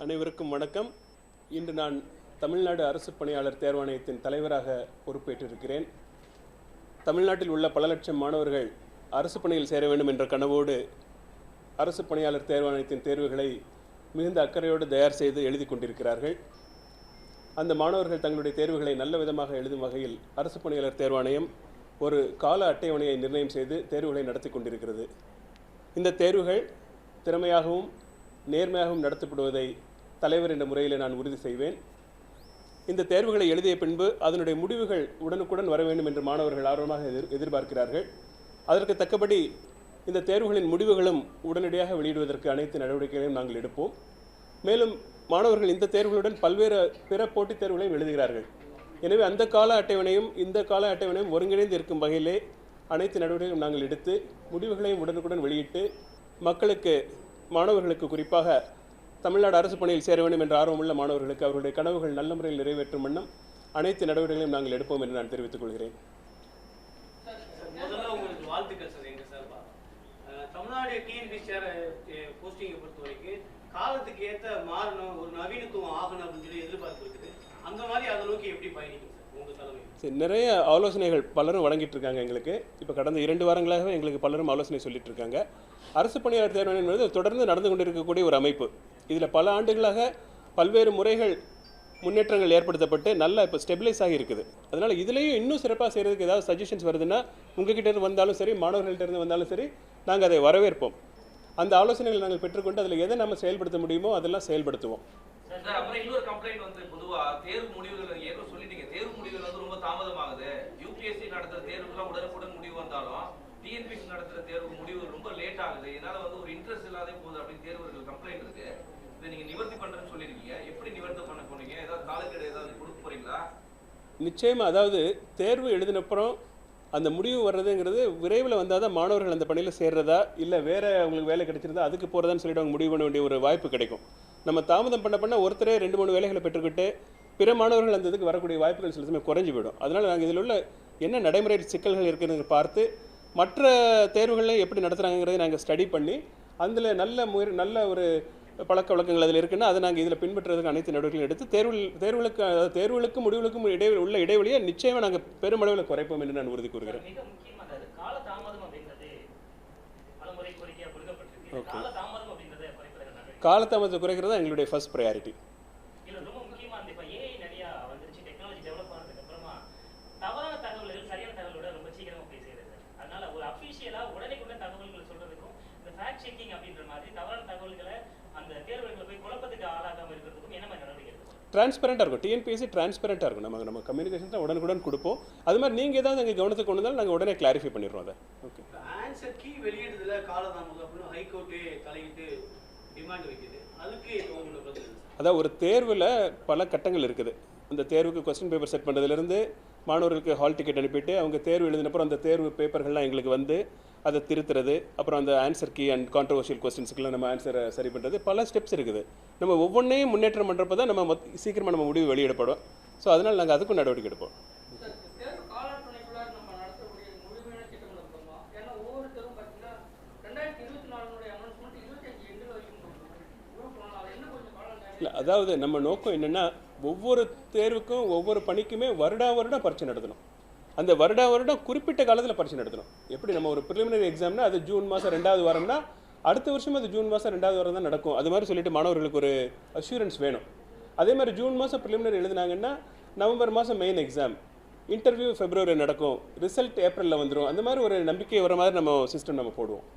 அனைவருக்கும் வணக்கம். இன்று நான் தமிழ்நாடு அரசு பணியாளர் தேர்வாணையத்தின் தலைவராக பொறுப்பேற்றிருக்கிறேன். தமிழ்நாட்டில் உள்ள பல லட்சம் மாணவர்கள் அரசு பணியில் சேர வேண்டும் என்ற கனவோடு அரசு பணியாளர் தேர்வாணையத்தின் தேர்வுகளை மிகுந்த அக்கறையோடு தயார் செய்து எழுதி கொண்டிருக்கிறார்கள். அந்த மாணவர்கள் தங்களுடைய தேர்வுகளை நல்ல விதமாக எழுதும் வகையில் அரசு பணியாளர் தேர்வாணையம் ஒரு கால அட்டவணையை நிர்ணயம் செய்து தேர்வுகளை நடத்தி கொண்டிருக்கிறது. இந்த தேர்வுகள் திறமையாகவும் நேர்மையாகவும் நடத்தப்படுவதை தலைவர் என்ற முறையில் நான் உறுதி செய்வேன். இந்த தேர்வுகளை எழுதிய பின்பு அதனுடைய முடிவுகள் உடனுக்குடன் வர வேண்டும் என்று மாணவர்கள் ஆர்வமாக எதிர்பார்க்கிறார்கள். அதற்கு தக்கபடி இந்த தேர்வுகளின் முடிவுகளும் உடனடியாக வெளியிடுவதற்கு அனைத்து நடவடிக்கைகளையும் நாங்கள் எடுப்போம். மேலும் மாணவர்கள் இந்த தேர்வுகளுடன் பல்வேறு பிற போட்டித் தேர்வுகளையும் எழுதுகிறார்கள். எனவே அந்த கால அட்டவணையும் இந்த கால அட்டவணையும் ஒருங்கிணைந்து இருக்கும் வகையிலே அனைத்து நடவடிக்கைகளும் நாங்கள் எடுத்து முடிவுகளையும் உடனுக்குடன் வெளியிட்டு மக்களுக்கு, மாணவர்களுக்கு, குறிப்பாக தமிழ்நாடு அரசு பணியில் சேர வேண்டும் என்ற ஆர்வமுள்ள மாணவர்களுக்கு அவர்களுடைய கனவுகள் நல்ல முறையில் நிறைவேற்றும் வண்ணம் அனைத்து நடவடிக்கைகளையும் நாங்கள் எடுப்போம் என்று நான் தெரிவித்துக் கொள்கிறேன். தமிழ்நாடு போஸ்டிங்கை பொறுத்த வரைக்கும் காலத்துக்கு ஏற்ற மாறணும், ஒரு நவீனத்துவம் ஆகணும் அப்படின்னு சொல்லி எதிர்பார்ப்பு இருக்குது. அந்த மாதிரி அதை நோக்கி எப்படி பயணிக்கும் உங்கள் தலைமை? சரி, நிறைய ஆலோசனைகள் பலரும் வழங்கிட்டு இருக்காங்க எங்களுக்கு. இப்போ கடந்த 2 வாரங்களாகவே எங்களுக்கு பலரும் ஆலோசனை சொல்லிட்டு இருக்காங்க. அரசு பணியாளர் தேர்வு என்பது தொடர்ந்து நடந்து கொண்டிருக்கக்கூடிய ஒரு அமைப்பு. இதில் பல ஆண்டுகளாக பல்வேறு முறைகள் முன்னேற்றங்கள் ஏற்படுத்தப்பட்டு நல்லா இப்போ ஸ்டெபிலைஸ் ஆகி இருக்குது. அதனால் இதுலேயும் இன்னும் சிறப்பாக செய்கிறதுக்கு ஏதாவது சஜஷன்ஸ் வருதுன்னா உங்ககிட்ட இருந்து வந்தாலும் சரி, மாணவர்கள்ட்ட இருந்து வந்தாலும் சரி, நாங்கள் அதை வரவேற்போம். அந்த ஆலோசனைகளை நாங்கள் பெற்றுக்கொண்டு அதில் எதை நம்ம செயல்படுத்த முடியுமோ அதெல்லாம் செயல்படுத்துவோம். அப்புறம் இன்னொரு கம்ப்ளைண்ட் வந்து பொதுவாக தேர்வு முடிவுகள் ஏதோ சொல்லிட்டீங்க, தேர்வு முடிவுகள் வந்து ரொம்ப தாமதமாகுது. யூபிஎஸ்சி நடத்துகிற தேர்வுலாம் உடனுக்குடன் முடிவு வந்தாலும் டிஎன்பிஎஸ்சி நடத்துகிற தேர்வு முடிவு ரொம்ப லேட் ஆகுது, இதனால் வந்து ஒரு இன்ட்ரெஸ்ட் இல்லாத போகுது அப்படின்னு தேர்வுகள் கம்ப்ளைண்ட் இருக்கு. இதை நீங்கள் நிவர்த்தி பண்ணுறேன்னு சொல்லியிருக்கீங்க. எப்படி நிவர்த்தி பண்ண போனீங்க? ஏதாவது காலக்கெடு ஏதாவது கொடுக்க போறீங்களா? நிச்சயமாக. அதாவது தேர்வு எழுதினப்புறம் அந்த முடிவு வர்றதுங்கிறது விரைவில் வந்தால் தான் மாணவர்கள் அந்த பணியில் சேர்றதா இல்லை வேறு அவங்களுக்கு வேலை கிடைச்சிருந்தா அதுக்கு போகிறதான்னு சொல்லிட்டு அவங்க முடிவு பண்ண வேண்டிய ஒரு வாய்ப்பு கிடைக்கும். நம்ம தாமதம் பண்ண ஒருத்தரே 2-3 வேலைகளை பெற்றுக்கிட்டு பிற மாணவர்கள் அந்த இதுக்கு வரக்கூடிய வாய்ப்புகள் சில சமயம் குறைஞ்சி போயிடும். அதனால் நாங்கள் இதில் உள்ள என்ன நடைமுறை சிக்கல்கள் இருக்குதுன்னு பார்த்து மற்ற தேர்வுகளில் எப்படி நடத்துகிறாங்கிறதை நாங்கள் ஸ்டடி பண்ணி அதில் நல்ல ஒரு பழக்க வழக்கங்கள் அதில் இருக்குன்னா அதை நாங்கள் இதில் பின்பற்றுறதுக்கு அனைத்து நடவடிக்கைகளும் எடுத்து தேர்வுகளுக்கும் முடிவுகளுக்கும் உள்ள இடைவெளியை நிச்சயமாக நாங்கள் பெருமளவில் குறைப்போம் என்று நான் உறுதி கூறுகிறேன். ஓகே, காலதாமதத்தை குறைக்கிறது தான் எங்களுடைய ஃபர்ஸ்ட் ப்ரையாரிட்டி. டிரான்ஸ்பரண்டாக இருக்கும். டிஎன்பிஎஸ்சி டிரான்ஸ்பரண்டாக இருக்கும். நம்ம கம்யூனிகேஷன் தான் உடனுக்குடன் கொடுப்போம். அது மாதிரி நீங்கள் ஏதாவது எங்கள் கவனத்துக்கு கொண்டு வந்தாலும் நாங்கள் உடனே கிளாரிஃபை பண்ணிடுறோம் அதை. ஓகே, ஆன்சர் கீ வெளியிடுறதுல காலதாமதம் அப்படின்னு ஹைகோர்ட்டே தலையிட்டு டிமாண்ட் வைக்குது. அதுக்கு உங்களோட பதில்? அதாவது ஒரு தேர்வில் பல கட்டங்கள் இருக்குது. அந்த தேர்வுக்கு கொஸ்டின் பேப்பர் செட் பண்ணுறதுலேருந்து மாணவர்களுக்கு ஹால் டிக்கெட் அனுப்பிட்டு அவங்க தேர்வு எழுதினப்புறம் அந்த தேர்வு பேப்பர்கள்லாம் எங்களுக்கு வந்து அதை திருத்துறது, அப்புறம் அந்த ஆன்சர் கீ அண்ட் கான்ட்ரவர்ஷியல் கொஸ்டின்ஸுக்கெல்லாம் நம்ம ஆன்சரை சரி பண்ணுறது, பல ஸ்டெப்ஸ் இருக்குது. நம்ம ஒவ்வொன்றையும் முன்னேற்றம் பண்ணுறப்ப தான் நம்ம சீக்கிரமாக நம்ம முடிவு வெளியிடப்படும். ஸோ அதனால் நாங்கள் அதுக்கும் நடவடிக்கை எடுப்போம். இல்லை, அதாவது நம்ம நோக்கம் என்னென்னா ஒவ்வொரு தேர்வுக்கும் ஒவ்வொரு பணிக்குமே வருடம் பரீட்சை நடத்தணும். அந்த வருடம் குறிப்பிட்ட காலத்தில் பரீட்சை நடத்தணும். எப்படி நம்ம ஒரு ப்ரிலிமினரி எக்ஸாம்னா அது ஜூன் மாதம் 2வது வாரம்னா அடுத்த வருஷம் அது ஜூன் மாதம் 2வது வாரம் தான் நடக்கும். அது மாதிரி சொல்லிட்டு மாணவர்களுக்கு ஒரு அஷூரன்ஸ் வேணும். அதே மாதிரி ஜூன் மாதம் ப்ரிலிமினரி எழுதினாங்கன்னா நவம்பர் மாதம் மெயின் எக்ஸாம், இன்டர்வியூ பிப்ரவரி நடக்கும், ரிசல்ட் ஏப்ரலில் வந்துடும். அந்த மாதிரி ஒரு நம்பிக்கை வர மாதிரி நம்ம சிஸ்டம் நம்ம போடுவோம்.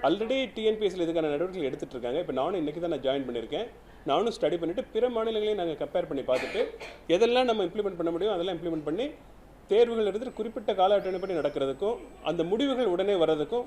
ஆல்ரெடி டிஎன்பிஎஸ்சியில் இதுக்கான நடவடிக்கைகள் எடுத்துகிட்டு இருக்காங்க. இப்போ நானும் இன்றைக்கி தான் நான் ஜாயின் பண்ணியிருக்கேன். நானும் ஸ்டடி பண்ணிவிட்டு பிற மாநிலங்களையும் நாங்கள் கம்பேர் பண்ணி பார்த்துட்டு எதெல்லாம் நம்ம இம்ப்ளிமெண்ட் பண்ண முடியும் அதெல்லாம் இம்ப்ளிமெண்ட் பண்ணி தேர்வுகள் எடுத்துகிட்டு குறிப்பிட்ட கால அட்டவணைப்படி நடக்கிறதுக்கும் அந்த முடிவுகள் உடனே வர்றதுக்கும்